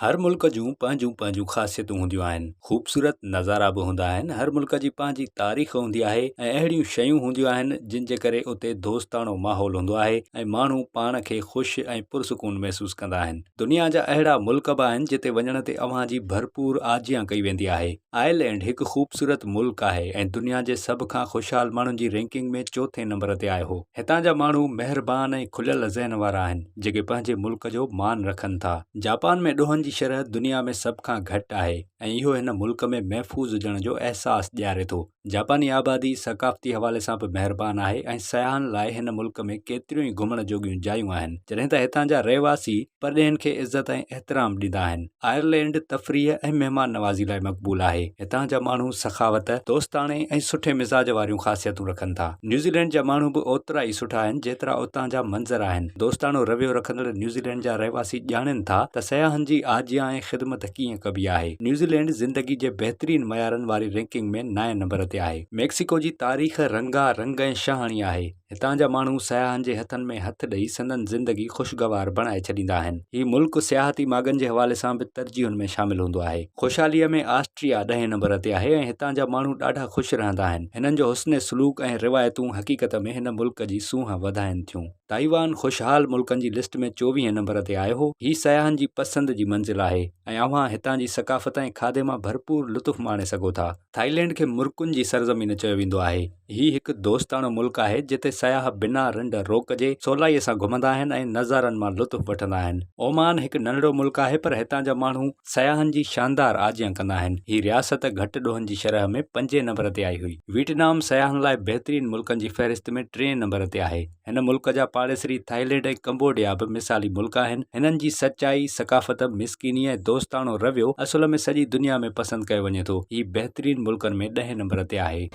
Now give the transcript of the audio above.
हर मुल्क जूं पंहिंजूं पंहिंजूं ख़ासियतूं हूंदियूं आहिनि, ख़ूबसूरत नज़ारा बि हूंदा आहिनि। हर मुल्क जी पंहिंजी तारीख़ हूंदी आहे ऐं अहिड़ियूं शयूं हूंदियूं आहिनि जिन जे करे उते दोस्ताणो माहौल हूंदो आहे ऐं माण्हू पाण खे ख़ुशि ऐं पुरसुकून महसूस कंदा आहिनि। दुनिया जा अहिड़ा मुल्क बि आहिनि जिते वञण ते अव्हां जी भरपूर आजियां कई वेंदी आहे। आयरलैंड हिकु ख़ूबसूरत मुल्क आहे ऐं दुनिया जे सभ खां ख़ुशहाल माण्हुनि जी रैंकिंग में चोथे नंबर ते आयो हो। हितां जा माण्हू महिरबान ऐं खुलियल ज़हन वारा आहिनि जेके पंहिंजे मुल्क जो मान रखनि था। जापान में ॾोहनि जी शरह दुनिया में सभ खां घटि आहे ऐं इहो हिन मुल्क में महफ़ूज़ हुजण जो अहसासु ॾियारे थो। जापानी आबादी सक़ाफ़ती हवाले सां बि महिरबान आहे ऐं सयाहनि लाइ हिन मुल्क में केतिरियूं ई घुमण जोॻियूं जायूं आहिनि, जॾहिं त हितां जा रहवासी परॾेहनि खे इज़त ऐं एहतराम ॾींदा आहिनि। आयरलैंड तफ़रीह ऐं महिमान नवाज़ी लाइ मक़बूल आहे। हितां जा माण्हू सखावत, दोस्ताणे ऐं सुठे मिज़ाज वारियूं ख़ासियतूं रखनि था। न्यूज़ीलैंड जा माण्हू बि ओतिरा ई सुठा आहिनि जेतिरा उतां जा मंज़र आहिनि। दोस्ताणो रवैयो रखंदड़ न्यूज़ीलैंड जा रहवासी ॼाणनि था त सयाहनि जी आजियां ऐं ख़िदमत कीअं कबी आहे। न्यूज़ीलैंड ज़िंदगी जे बहितरीन मयारनि वारी रैंकिंग में 9 नंबर ते आहे। मैक्सिको जी तारीख़ रंगा रंग ऐं शहाणी आहे। हितां जा माण्हू सयाहनि जे हथनि में हथ ॾेई संदनि ज़िंदगी ख़ुशगवार बणाए छॾींदा आहिनि। हीउ मुल्क सियाहती माॻनि जे हवाले सां बि तरजीहुनि में शामिल हूंदो आहे। ख़ुशहालीअ में ऑस्ट्रिया 10 नंबर ते आहे ऐं हितां जा माण्हू ॾाढा ख़ुशि रहंदा आहिनि। हिननि जो हुस्न सलूक ऐं रिवायतूं हक़ीक़त में हिन मुल्क जी सूंह वधाइनि थियूं। ताइवान ख़ुशहाल मुल्कनि जी लिस्ट में 24 नंबर ते आयो हो। हीउ सयाहनि जी पसंदि जी मंज़िल आहे ऐं अव्हां हितां जी सक़ाफ़त ऐं खाधे मां भरपूर लुत्फ़ माणे सघो था। थाईलैंड खे मुर्कुनि जी सरज़मीन चयो वेंदो आहे। हीउ हिकु दोस्ताणो मुल्क आहे जिते सयाह बिना रिंड रोक जे सवलाईअ सां घुमंदा आहिनि ऐं नज़ारनि मां लुत्फ़ वठंदा आहिनि। ओमान हिकु नंढड़ो मुल्क आहे पर हितां जा माण्हू सयाहनि जी शानदार आजियां कंदा आहिनि। हीउ रियासत घटि ॾोहनि जी शरह में 5 नंबर ते आई हुई। वियतनाम सयाहनि लाइ बहितरीन मुल्कनि जी फ़हरिस्त में 3 नंबर ते आहे। हिन मुल्क जा पाड़ेसरी थाईलैंड ऐं कंबोडिया बि मिसाली मुल्क आहिनि। हिननि जी सचाई, सक़ाफ़त, मिसकीनी ऐं दोस्ताणो रवैयो असुल में सॼी दुनिया में पसंदि कयो वञे थो। हीउ बहितरीन मुल्कनि में 10 नंबर ते आहे।